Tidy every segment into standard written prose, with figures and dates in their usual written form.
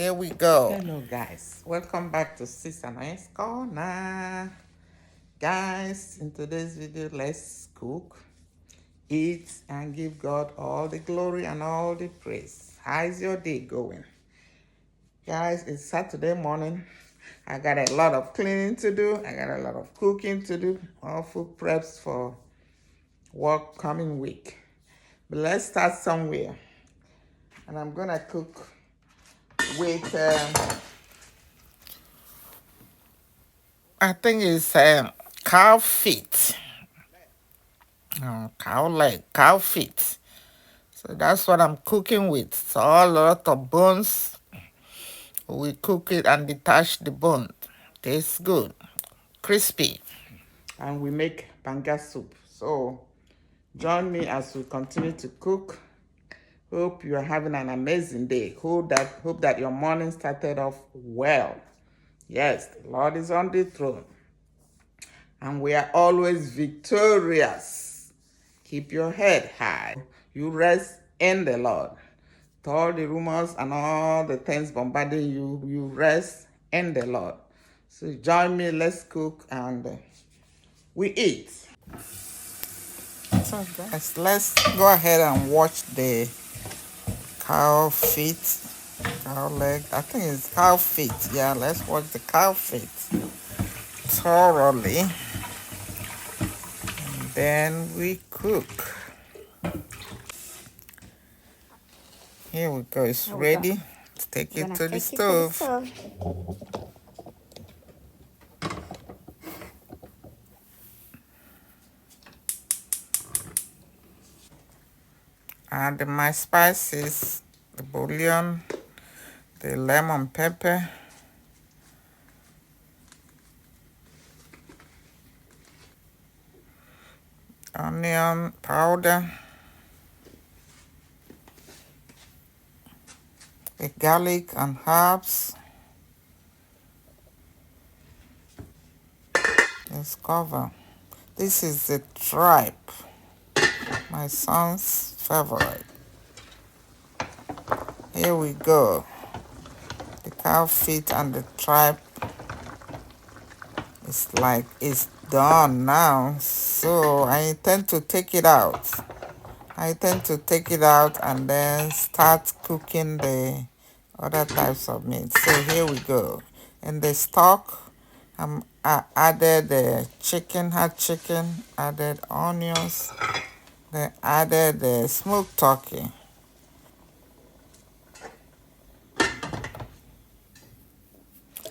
Here we go. Hello guys, welcome back to Sis and I's Corner. Guys, in today's video, let's cook, eat, and give God all the glory and all the praise. How's your day going? Guys, it's Saturday morning. I got a lot of cleaning to do. I got a lot of cooking to do. All food preps for work coming week. But let's start somewhere. And I'm gonna cook with I think it's cow feet. Cow leg, cow feet. So that's what I'm cooking with. So a lot of bones. We cook it and detach the bone. Tastes good. Crispy. and we make Banga soup. So join me as we continue to cook. Hope you are having an amazing day. Hope that your morning started off well. Yes, the Lord is on the throne. And we are always victorious. Keep your head high. You rest in the Lord. To all the rumors and all the things bombarding you, you rest in the Lord. So join me, let's cook and we eat. So guys, let's go ahead and watch the cow feet. Cow leg. I think it's cow feet. Yeah, let's watch the cow feet thoroughly. And then we cook. Here we go. It's ready. Let's take it to the stove. Add my spices, the bouillon, the lemon pepper, onion powder, the garlic and herbs. Let's cover. This is the tripe, my son's favorite. Here we go. The cow feet and the tripe. It's like it's done now. So I intend to take it out. And then start cooking the other types of meat. So here we go. In the stock, I added the chicken, hot chicken, added onions, then added the smoked turkey.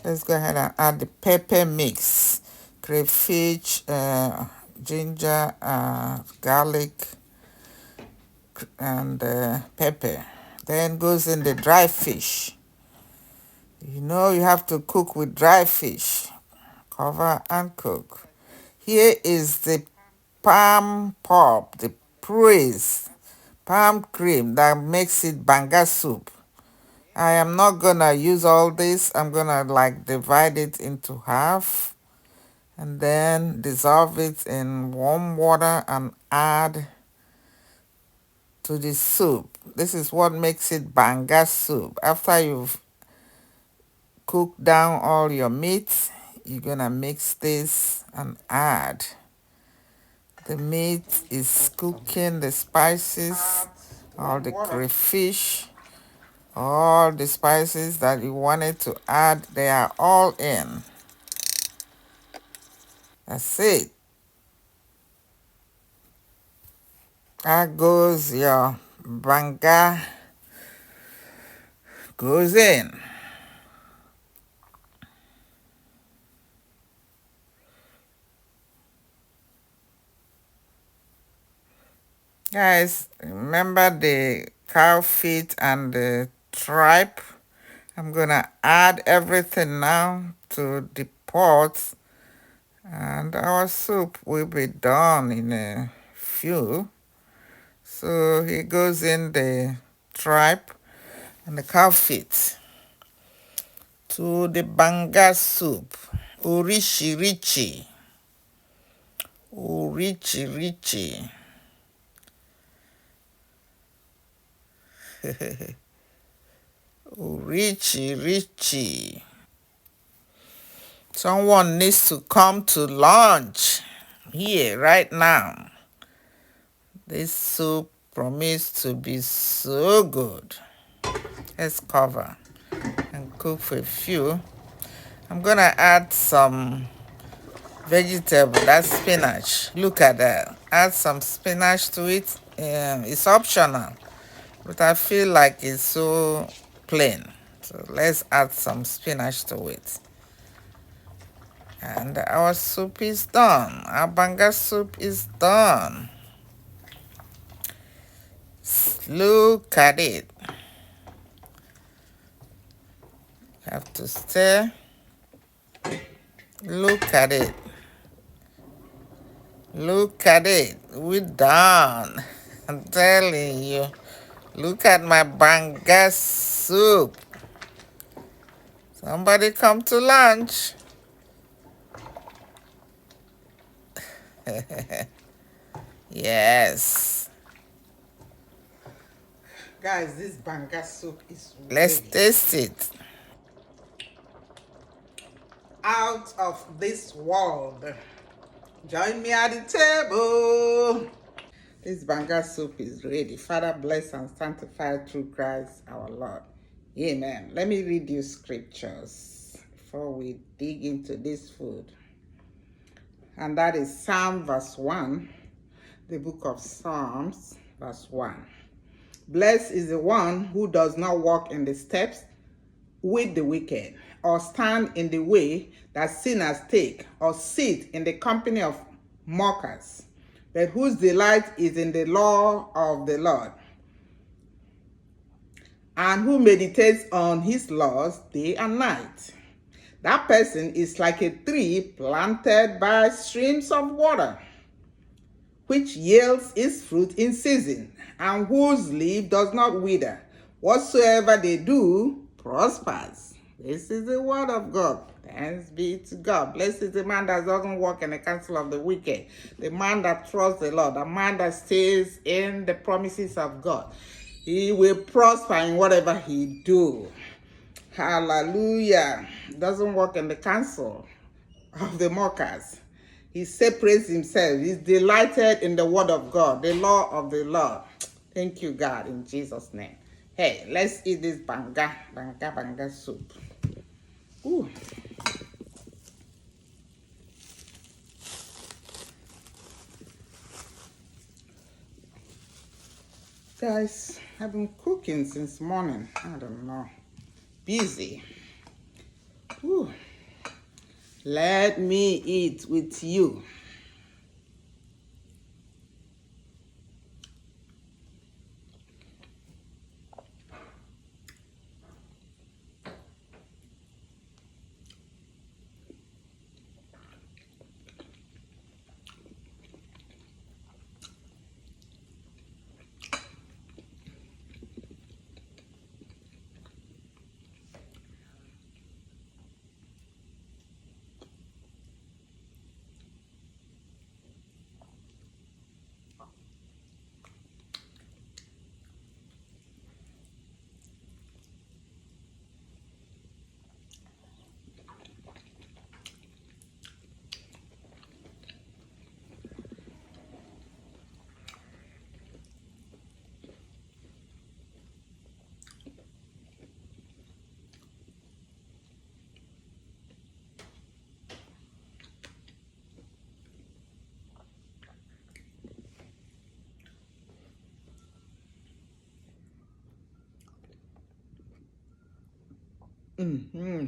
Let's go ahead and add the pepper mix, crayfish, ginger, garlic, and pepper. Then goes in the dry fish. You know you have to cook with dry fish. Cover and cook. Here is the palm pulp, the praise, palm cream that makes it banga soup. I am not gonna use all this. I'm gonna like divide it into half and then dissolve it in warm water and add to the soup. This is what makes it banga soup. After you've cooked down all your meat, you're gonna mix this and add. The meat is cooking, the spices, all the crayfish, all the spices that you wanted to add, they are all in. That's it. That goes your banga goes in. Guys, remember the cow feet and the tripe? I'm gonna add everything now to the pot and our soup will be done in a few. So here goes in the tripe and the cow feet to the banga soup. Urishi richi. Urichi richi. Richie, Richie. Someone needs to come to lunch here right now. This soup promised to be so good. Let's cover and cook for a few. I'm gonna add some vegetable, that's spinach. Look at that. Add some spinach to it. It's optional, but I feel like it's so plain. So let's add some spinach to it. And our soup is done. Our banga soup is done. Look at it. Have to stir. Look at it. Look at it. We're done. I'm telling you. Look at my banga soup. Somebody come to lunch. Yes. Guys, this banga soup is Let's ready. taste it. Out of this world. Join me at the table. This banga soup is ready. Father, bless and sanctify through Christ our Lord. Amen. Let me read you scriptures before we dig into this food. And that is Psalm verse 1, the book of Psalms, verse 1. Blessed is the one who does not walk in the steps with the wicked, or stand in the way that sinners take, or sit in the company of mockers, but whose delight is in the law of the Lord, and who meditates on his laws day and night. That person is like a tree planted by streams of water, which yields its fruit in season, and whose leaf does not wither. Whatsoever they do prospers. This is the word of God. Thanks be to God. Blessed is the man that doesn't walk in the counsel of the wicked, the man that trusts the Lord, the man that stays in the promises of God. He will prosper in whatever he do. Hallelujah. Doesn't walk in the counsel of the mockers. He separates himself. He's delighted in the word of God, the law of the Lord. Thank you, God, in Jesus' name. Hey, let's eat this banga soup. Ooh. Guys, I've been cooking since morning. I don't know. Busy. Ooh. Let me eat with you. Mm-hmm.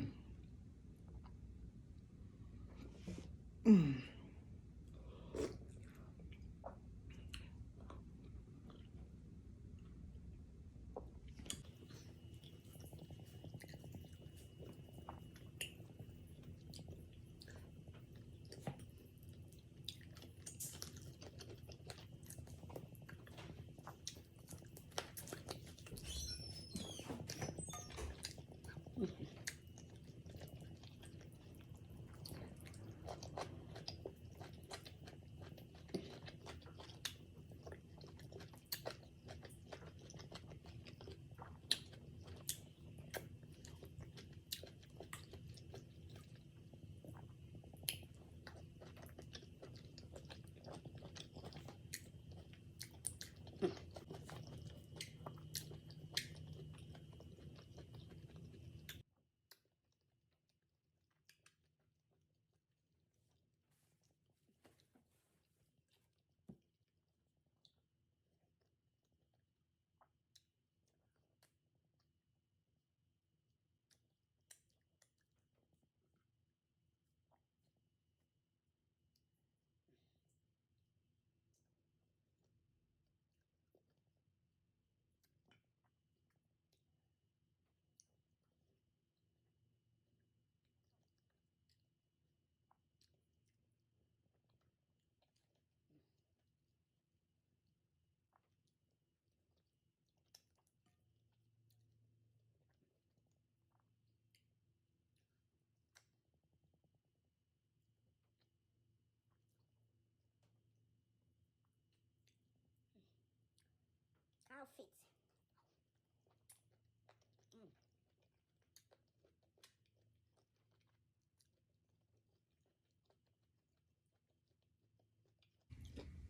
it.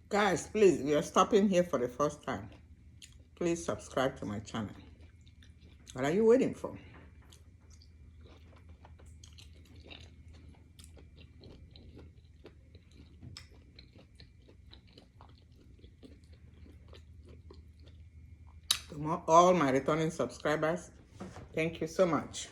Guys, please, we are stopping here for the first time. Please subscribe to my channel. What are you waiting for? To all my returning subscribers, thank you so much.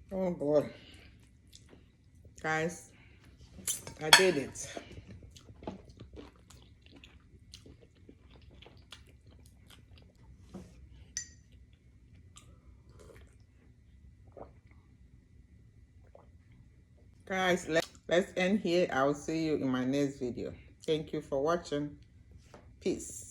Oh boy. Guys, I did it. Guys, let's end here. I'll see you in my next video. Thank you for watching. Peace.